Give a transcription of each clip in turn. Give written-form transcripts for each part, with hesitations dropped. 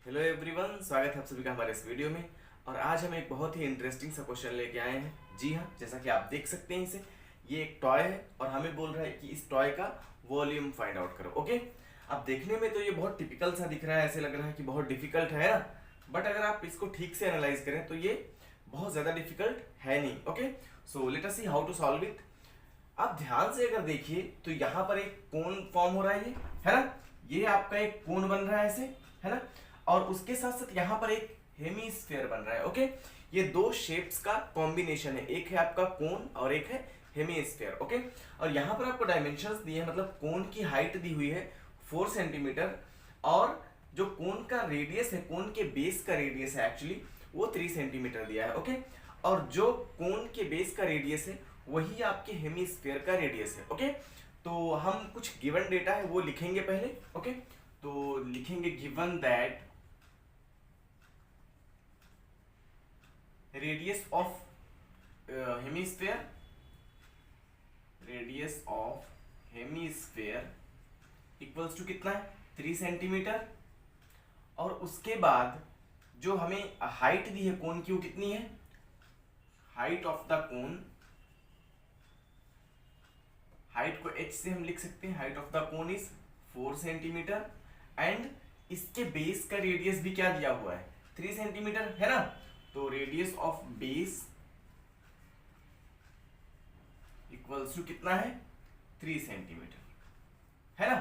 Hello everyone, स्वागत है आप सभी का हमारे इस वीडियो में। और आज हम एक बहुत ही इंटरेस्टिंग सा क्वेश्चन लेके आए हैं। जी हाँ, जैसा कि आप देख सकते हैं इसे, ये एक टॉय है और हमें बोल रहा है कि इस टॉय का वॉल्यूम फाइंड आउट करो। ओके, अब देखने में तो ये बहुत टिपिकल सा दिख रहा है, ऐसे लग रहा है कि बहुत डिफिकल्ट है ना, बट अगर आप इसको ठीक से एनालाइज करें तो ये बहुत ज़्यादा डिफिकल्ट है नहीं। Okay, so let us see how to solve it. आप ध्यान से अगर देखिए तो यहाँ पर एक कोन फॉर्म हो रहा है ना, ये आपका एक कोन बन रहा है ऐसे, है ना, और उसके साथ साथ यहाँ पर एक हेमीस्फेयर बन रहा है। ओके, ये दो शेप्स का कॉम्बिनेशन है, एक है आपका कोन और एक है हेमीस्फेयर। ओके, और यहाँ पर आपको डायमेंशंस दिए हैं, मतलब कोन की हाइट दी हुई है 4 सेंटीमीटर, और जो कोन का रेडियस है, कोन के बेस का रेडियस है एक्चुअली वो 3 सेंटीमीटर दिया है। ओके, और जो कोन के बेस का रेडियस है वही आपके हेमीस्फेयर का रेडियस है। ओके, तो हम कुछ गिवन डेटा है वो लिखेंगे पहले। ओके, तो लिखेंगे given that radius of hemisphere, radius of hemisphere equals to कितना है 3 सेंटीमीटर, और उसके बाद जो हमें हाइट दी है कोन की वो कितनी है, height of the cone, height को h से हम लिख सकते हैं, height of the cone is 4 centimetre, and इसके बेस का रेडियस भी क्या दिया हुआ है 3 सेंटीमीटर, है ना। तो radius of base equals to कितना है 3 सेंटीमीटर, है ना।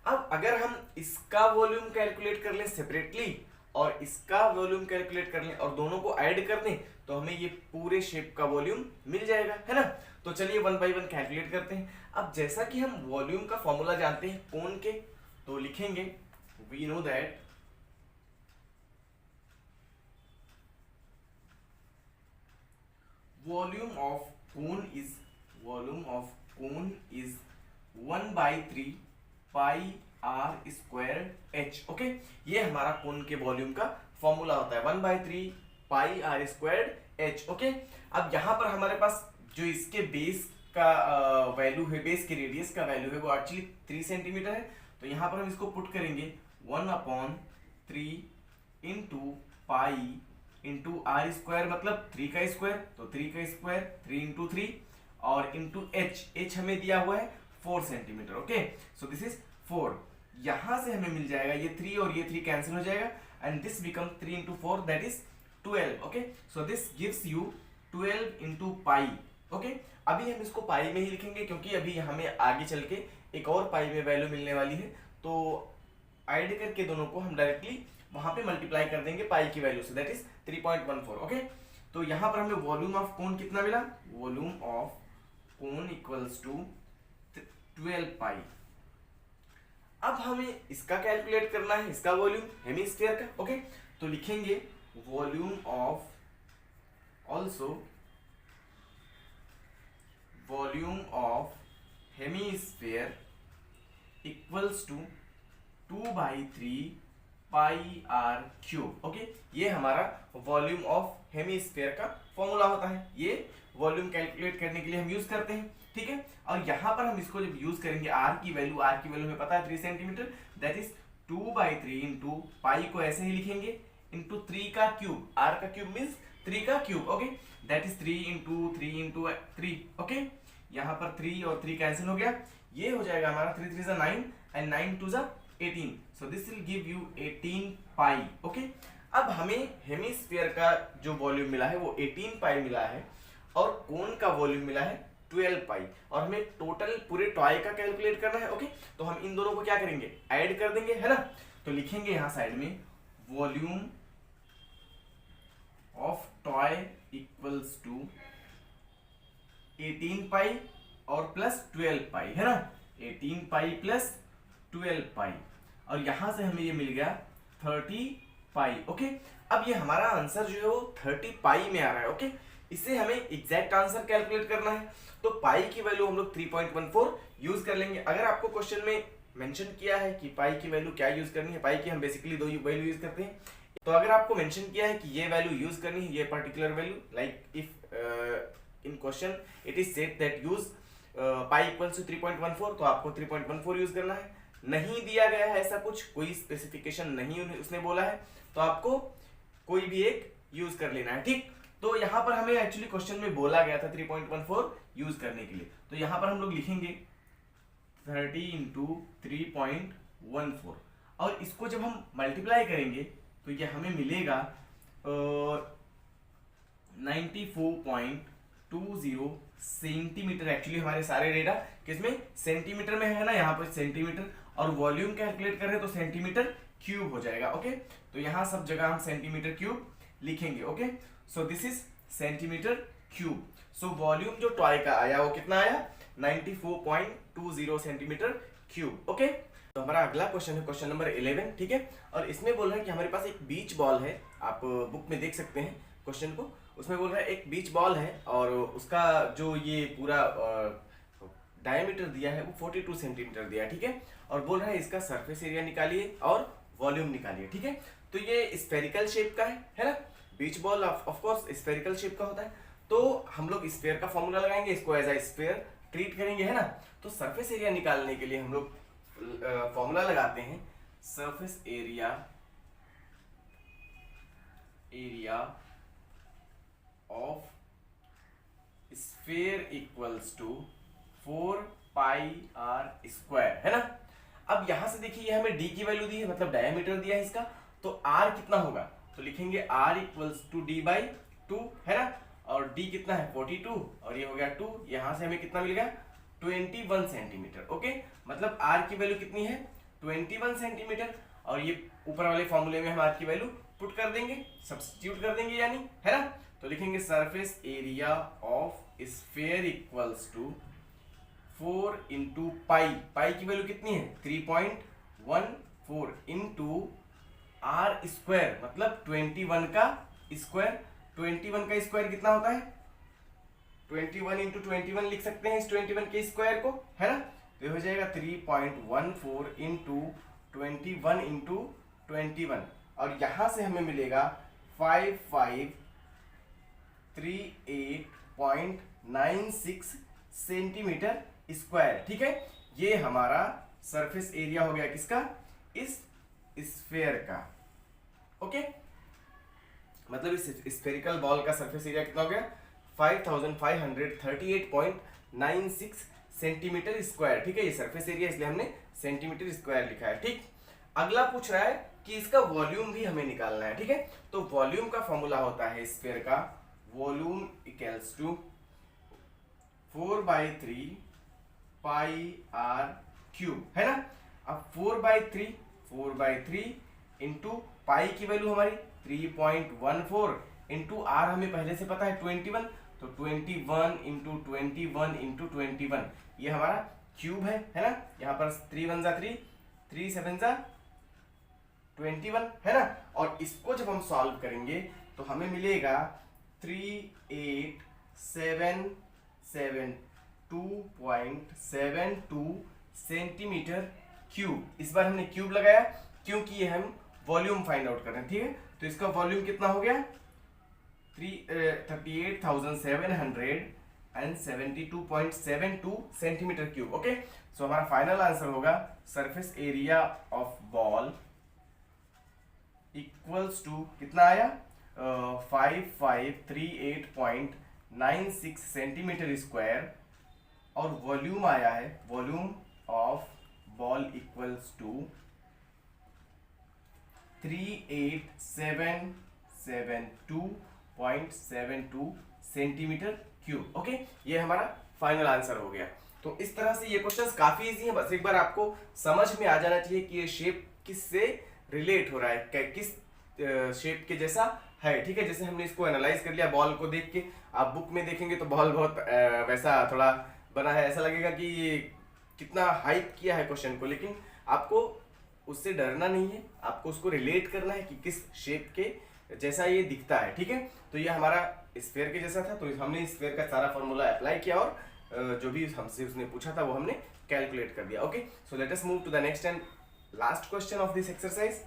अब अगर हम इसका वॉल्यूम कैलकुलेट कर लें सेपरेटली और इसका वॉल्यूम कैलकुलेट कर लें और दोनों को ऐड कर दें तो हमें ये पूरे शेप का वॉल्यूम मिल जाएगा, है ना। तो चलिए वन बाय वन कैलकुलेट करते हैं। अब जैसा कि हम वॉल्यूम का फॉर्मूला जानते हैं कोन के, तो लिखेंगे we know that volume of cone is 1/3 pi r square h. Okay, ये हमारा कोन के वॉल्यूम का फॉर्मूला होता है 1/3 pi r square h. Okay, अब यहाँ पर हमारे पास जो इसके बेस का वैल्यू है, बेस के रेडियस का वैल्यू है वो एक्चुअली 3 सेंटीमीटर है। तो यहाँ पर हम इसको पुट करेंगे 1/3 into pi into r square, मतलब 3 का स्क्वायर, तो 3 का स्क्वायर 3 इंटू 3, और इंटू एच हमें दिया हुआ है 4 centimetre. Okay, so this is 4। यहां से हमें मिल जाएगा ये 3 और ये 3 कैंसिल हो जाएगा, and this become 3 into 4 that is 12। Okay, so this gives you 12 into pi. Okay, अभी हम इसको पाई में ही लिखेंगे क्योंकि अभी हमें आगे चल के एक और पाई में वैल्यू मिलने वाली है, तो ऐड करके दोनों को हम डायरेक्टली वहां पे मल्टीप्लाई कर देंगे पाई की वैल्यू से, दैट इज 3.14। ओके, तो यहां पर हमें वॉल्यूम ऑफ कोन कितना मिला, volume of cone equals to 12 pi. अब हमें इसका कैलकुलेट करना है, इसका वॉल्यूम हेमीस्फीयर का। ओके, तो लिखेंगे volume of hemisphere equals to 2/3 pi r cube. Okay, ये हमारा वॉल्यूम ऑफ हेमीस्फीयर का फॉर्मूला होता है, ये वॉल्यूम कैलकुलेट करने के लिए हम यूज करते हैं। ठीक है, और यहां पर हम इसको जब यूज करेंगे आर की वैल्यू हमें पता है 3 centimetre, that is 2/3 into pi को ऐसे ही लिखेंगे इंटू 3 का क्यूब, आर का क्यूब मीन्स 3 का cube. Okay, that is 3 into 3 into 3। Okay, यहाँ पर 3 और 3 कैंसिल हो गया, ये हो जाएगा हमारा 3 3 जा 9 एंड 9 2 जा 18, so this will give you 18 pi. Okay, अब हमें हेमीस्फीयर का जो वॉल्यूम मिला है वो 18 पाई मिला है, और कोन का वॉल्यूम मिला है 12 पाई, और हमें टोटल पूरे टॉय का कैलकुलेट करना है। ओके, तो हम इन दोनों को क्या करेंगे, ऐड कर देंगे, है ना। तो लिखेंगे यहां साइड में volume of toy equals to 18 pi और प्लस 12 पाई, है ना, 18 पाई प्लस 12 पाई, और यहां से हमें ये मिल गया 30 पाई। ओके, अब ये हमारा आंसर जो है वो 30 पाई में आ रहा है। ओके, इससे हमें एग्जैक्ट आंसर कैलकुलेट करना है, तो पाई की वैल्यू हम लोग 3.14 यूज कर लेंगे। अगर आपको क्वेश्चन में मेंशन किया है कि पाई की वैल्यू क्या यूज करनी है, पाई की हम बेसिकली 2 वैल्यू यूज करते हैं, तो अगर आपको मेंशन किया है कि ये वैल्यू यूज करनी है, ये particular value, like if in question it is said that use pi equals to 3.14, तो आपको 3.14 यूज करना है। नहीं दिया गया है ऐसा कुछ, कोई स्पेसिफिकेशन नहीं उसने बोला है, तो आपको कोई भी एक यूज कर लेना है, ठीक। तो यहाँ पर हमें एक्चुअली क्वेश्चन में बोला गया था 3.14 यूज करने के लिए, तो यहाँ पर हम लोग लिखेंगे 30 इंटू 3.14 और इसको जब हम मल्टीप्लाई करेंगे तो ये हमें मिलेगा 94.20 सेंटीमीटर। एक्चुअली हमारे सारे डेटा किसमें सेंटीमीटर में है ना, यहाँ पर सेंटीमीटर, और वॉल्यूम कैलकुलेट कर रहे हैं तो सेंटीमीटर क्यूब हो जाएगा। ओके, तो यहाँ सब जगह हम सेंटीमीटर क्यूब लिखेंगे। Okay, so this is centimetre cube. So volume जो टॉय का आया वो कितना आया, 94.20 सेंटीमीटर क्यूब। ओके, तो हमारा अगला क्वेश्चन है क्वेश्चन नंबर 11, ठीक है। और इसमें बोल रहा है कि हमारे पास एक बीच बॉल है, आप बुक में देख सकते हैं क्वेश्चन को। उसमें बोल रहा है एक बीच बॉल है और उसका जो ये पूरा डायमीटर दिया है वो 42 सेंटीमीटर दिया है, ठीक है। और बोल रहा है इसका सरफेस एरिया निकालिए और वॉल्यूम निकालिए, ठीक है। तो ये स्फेरिकल शेप का है ना, beach ball of course spherical shape का होता है, तो हम लोग स्फेयर का फॉर्मूला लगाएंगे, इसको एज अ स्फेयर ट्रीट करेंगे, है ना। तो सरफेस एरिया निकालने के लिए हम लोग फॉर्मूला लगाते हैं, surface area of sphere equals to 4 pi r square, है ना। अब यहां से देखिए ये हमें डी की वैल्यू दी है, मतलब डायमीटर दिया है इसका, तो आर कितना होगा, तो लिखेंगे r equals to d by 2, है ना। और डी कितना है 42 और ये हो गया 2, यहां से हमें कितना मिल गया 21 सेंटीमीटर। ओके, मतलब आर की वैल्यू कितनी है 21 सेंटीमीटर, और ये ऊपर वाले फॉर्मूले में हम आर की वैल्यू पुट कर देंगे, सब्स्टिट्यूट कर देंगे यानी, है ना। तो लिखेंगे surface area of sphere equals to 4 into pi, pi की वैल्यू कितनी है 3.14 इंटू आर स्क्वायर, मतलब 21 का स्क्वायर। 21 का स्क्वायर कितना होता है 21 इंटू 21 लिख सकते हैं इस 21 के स्क्वायर को, है ना। तो हो जाएगा 3.14 इंटू 21 इंटू 21, और यहां से हमें मिलेगा 5538.96 सेंटीमीटर स्क्वायर, ठीक है। ये हमारा सरफेस एरिया हो गया किसका, इस स्फेयर का। ओके, मतलब इस स्फेरिकल बॉल का सरफेस एरिया कितना हो गया 5538.96 सेंटीमीटर स्क्वायर, ठीक है। ये सरफेस एरिया इसलिए हमने सेंटीमीटर स्क्वायर लिखा है, ठीक। अगला पूछ रहा है कि इसका वॉल्यूम भी हमें निकालना है, ठीक है। तो वॉल्यूम का फॉर्मूला होता है स्फेयर का, volume equals to 4/3 pi r cube, है ना। अब 4/3 इंटू पाई की वैल्यू हमारी 3.14 इंटू आर हमें पहले से पता है 21, तो 21 इंटू 21 इंटू 21 ये हमारा क्यूब है ना। यहाँ पर 3 1 जा 3, 3 7 जा 21, है ना। और इसको जब हम सॉल्व करेंगे तो हमें मिलेगा 38,772.72 सेंटीमीटर क्यूब। इस बार हमने क्यूब लगाया क्योंकि ये हम वॉल्यूम फाइंड आउट कर रहे हैं, ठीक है। तो इसका वॉल्यूम कितना हो गया 38,772.72 सेंटीमीटर क्यूब। ओके, सो हमारा फाइनल आंसर होगा surface area of ball equals to कितना आया 5538.96 सेंटीमीटर स्क्वायर, और वॉल्यूम आया है volume of ball equals to 38,772.72 centimetre cube. Okay, ये हमारा फाइनल आंसर हो गया। तो इस तरह से ये क्वेश्चंस काफी इजी हैं, बस एक बार आपको समझ में आ जाना चाहिए कि ये शेप किससे रिलेट हो रहा है, किस शेप के जैसा है, ठीक है। जैसे हमने इसको एनालाइज कर लिया बॉल को देख के, आप बुक में देखेंगे तो बॉल बहुत वैसा थोड़ा बना है, ऐसा लगेगा कि ये कितना हाइप किया है क्वेश्चन को, लेकिन आपको उससे डरना नहीं है, आपको उसको रिलेट करना है कि किस शेप के जैसा ये दिखता है, ठीक है। तो ये हमारा स्फेयर के जैसा था, तो हमने स्फेयर का सारा फॉर्मूला अप्लाई किया और जो भी हमसे उसने पूछा था वो हमने कैलकुलेट कर दिया। Okay, so let us move to the next and last question of this exercise.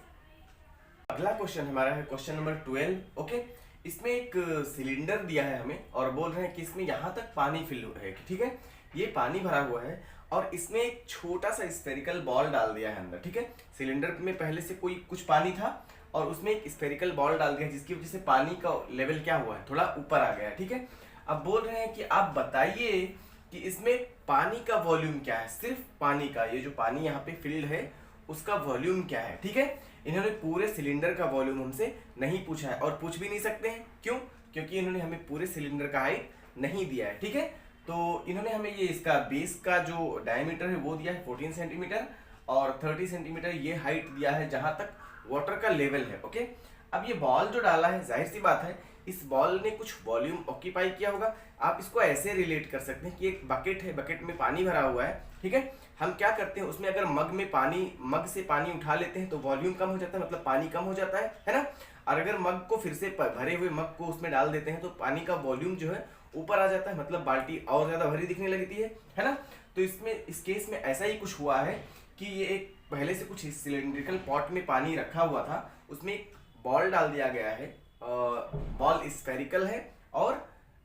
अगला क्वेश्चन हमारा है क्वेश्चन नंबर 12। ओके, इसमें एक सिलेंडर दिया है हमें और बोल रहे हैं कि इसमें यहाँ तक पानी फिल है, ठीक है। ये पानी भरा हुआ है और इसमें एक छोटा सा स्फेरिकल बॉल डाल दिया है अंदर, ठीक है। सिलेंडर में पहले से कोई कुछ पानी था और उसमें एक स्फेरिकल बॉल डाल दिया, जिसकी वजह से पानी का लेवल क्या हुआ है, थोड़ा ऊपर आ गया, ठीक है। अब बोल रहे हैं कि आप बताइए कि इसमें पानी का वॉल्यूम क्या है, सिर्फ पानी का, ये जो पानी यहाँ पे फिल्ड है उसका वॉल्यूम क्या है, ठीक है। इन्होंने पूरे सिलेंडर का वॉल्यूम हमसे नहीं पूछा है और पूछ भी नहीं सकते हैं, क्यों? क्योंकि इन्होंने हमें पूरे सिलेंडर का हाइट नहीं दिया है, ठीक है। तो इन्होंने हमें ये इसका बेस का जो डायमीटर है वो दिया है 14 सेंटीमीटर और 30 सेंटीमीटर ये हाइट दिया है जहां तक वाटर का लेवल है, ओके। अब ये बॉल जो डाला है, जाहिर सी बात है इस बॉल ने कुछ वॉल्यूम ऑक्यूपाई किया होगा। आप इसको ऐसे रिलेट कर सकते हैं कि एक बकेट है, बकेट में पानी भरा हुआ है, ठीक है। हम क्या करते हैं उसमें अगर मग से पानी उठा लेते हैं तो वॉल्यूम कम हो जाता है, मतलब पानी कम हो जाता है ना। और अगर मग को फिर से भरे हुए मग को उसमें डाल देते हैं तो पानी का वॉल्यूम जो है ऊपर आ जाता है, मतलब बाल्टी और ज्यादा भरी दिखने लगती है ना। तो इसमें इस केस में ऐसा ही कुछ हुआ है कि ये एक पहले से कुछ सिलेंड्रिकल पॉट में पानी रखा हुआ था, उसमें एक बॉल डाल दिया गया है। बॉल स्फेरिकल है और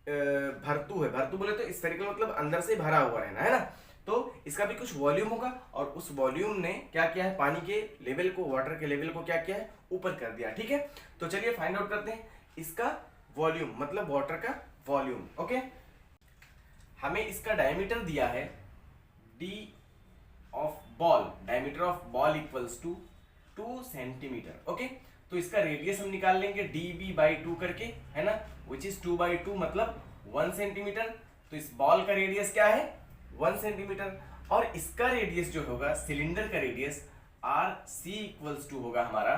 भरतू है, भरतू बोले तो स्फेरिकल मतलब अंदर से भरा हुआ रहना, है ना। तो इसका भी कुछ वॉल्यूम होगा और उस वॉल्यूम ने क्या किया है, पानी के लेवल को, वाटर के लेवल को क्या किया है, ऊपर कर दिया, ठीक है। तो चलिए फाइंड आउट करते हैं इसका वॉल्यूम, मतलब वाटर का वॉल्यूम, ओके। हमें इसका डायमीटर दिया है D of ball, diameter of ball equals to 2 centimetre, okay. तो इसका रेडियस हम निकाल लेंगे dv/2 करके, है ना, विच इज 2/2 मतलब 1 सेंटीमीटर। तो इस बॉल का रेडियस क्या है, 1 सेंटीमीटर, और इसका रेडियस जो होगा, सिलेंडर का रेडियस RC इक्वल्स टू होगा हमारा,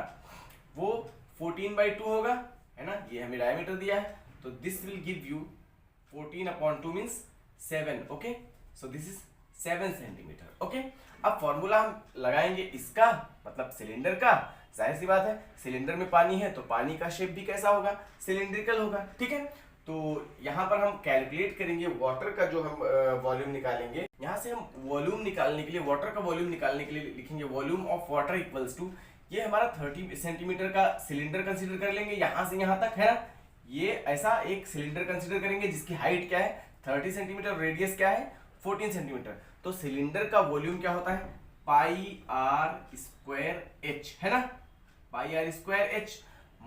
वो 14/2 होगा, है ना। ये हमें डायमीटर दिया है, तो this will give you 14/2 means 7, okay. So this is 7 centimetre, okay. अब फॉर्मूला हम लगाएंगे इसका, मतलब सिलेंडर का। जाहिर सी बात है सिलेंडर में पानी है तो पानी का शेप भी कैसा होगा, सिलेंड्रिकल होगा, ठीक है। तो यहाँ पर हम कैलकुलेट करेंगे वाटर का जो हम वॉल्यूम निकालेंगे। यहाँ से हम वॉल्यूम निकालने के लिए, वाटर का वॉल्यूम निकालने के लिए लिखेंगे volume of water equals to, ये हमारा 30 सेंटीमीटर का सिलेंडर कंसीडर कर लेंगे यहाँ से यहाँ तक, है ना। ये ऐसा एक सिलेंडर कंसीडर करेंगे जिसकी हाइट क्या है 30 सेंटीमीटर, रेडियस क्या है 14 सेंटीमीटर। तो सिलेंडर का वॉल्यूम क्या होता है, πr²h, है ना, πr²h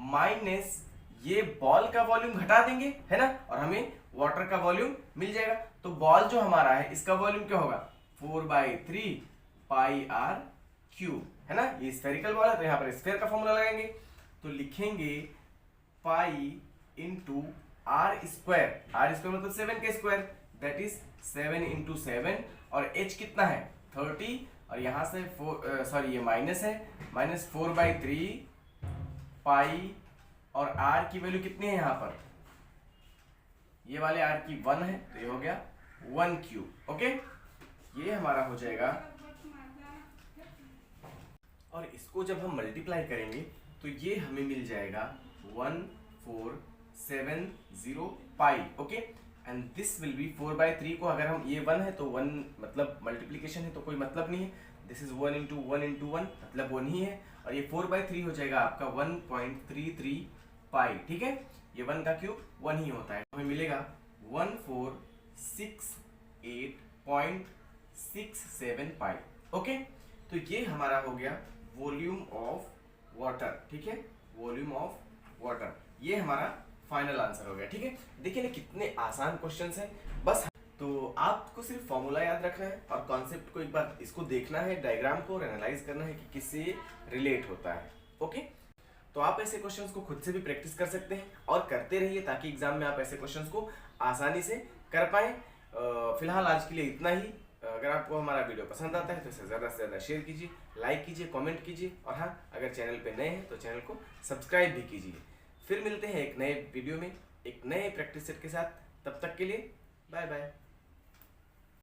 माइनस ये बॉल का वॉल्यूम घटा देंगे, है ना, और हमें वाटर का वॉल्यूम मिल जाएगा। तो बॉल जो हमारा है इसका वॉल्यूम क्या होगा, 4/3 πr³, है ना। ये स्फेरिकल बॉल है तो यहाँ पर स्फेयर का फॉर्मूला लगाएंगे, तो लिखेंगे पाई इंटू r², मतलब 7 के स्क्वायर, दैट इज 7 × 7, और h कितना है 30, और यहाँ से ये माइनस है, -4/3 पाई, और r की वैल्यू कितनी है यहाँ पर, ये वाले r की 1 है, तो ये हो गया 1³ ओके। ये हमारा हो जाएगा, और इसको जब हम मल्टीप्लाई करेंगे तो ये हमें मिल जाएगा 1470 pi, okay. And this will be 4/3 को अगर हम, ये 1 है तो 1 मतलब मल्टीप्लीकेशन है तो कोई मतलब नहीं है, दिस इज 1 × 1 × 1 मतलब 1 ही है, और ये 4/3 हो जाएगा आपका 1.33 पाई, ठीक है। ये 1 का क्यूब 1 ही होता है, हमें मिलेगा 1468.67 पाई, ओके। तो ये हमारा हो गया वॉल्यूम ऑफ वाटर, ठीक है, वॉल्यूम ऑफ वाटर, ये हमारा फाइनल आंसर हो गया, ठीक है। देखिए ना कितने आसान क्वेश्चंस हैं, बस तो आपको सिर्फ फॉर्मूला याद रखना है और कॉन्सेप्ट को एक बार इसको देखना है, डायग्राम को एनालाइज करना है कि किससे रिलेट होता है, ओके। तो आप ऐसे क्वेश्चंस को खुद से भी प्रैक्टिस कर सकते हैं और करते रहिए ताकि एग्जाम में आप ऐसे क्वेश्चंस को आसानी से कर पाएं। फिलहाल आज के लिए इतना ही। अगर आपको हमारा वीडियो पसंद आता है तो इसे ज़्यादा से ज़्यादा शेयर कीजिए, लाइक कीजिए, कमेंट कीजिए, और हाँ, अगर चैनल पे नए हैं तो चैनल को सब्सक्राइब भी कीजिए। फिर मिलते हैं एक नए वीडियो में एक नए प्रैक्टिस सेट के साथ, तब तक के लिए बाय बाय।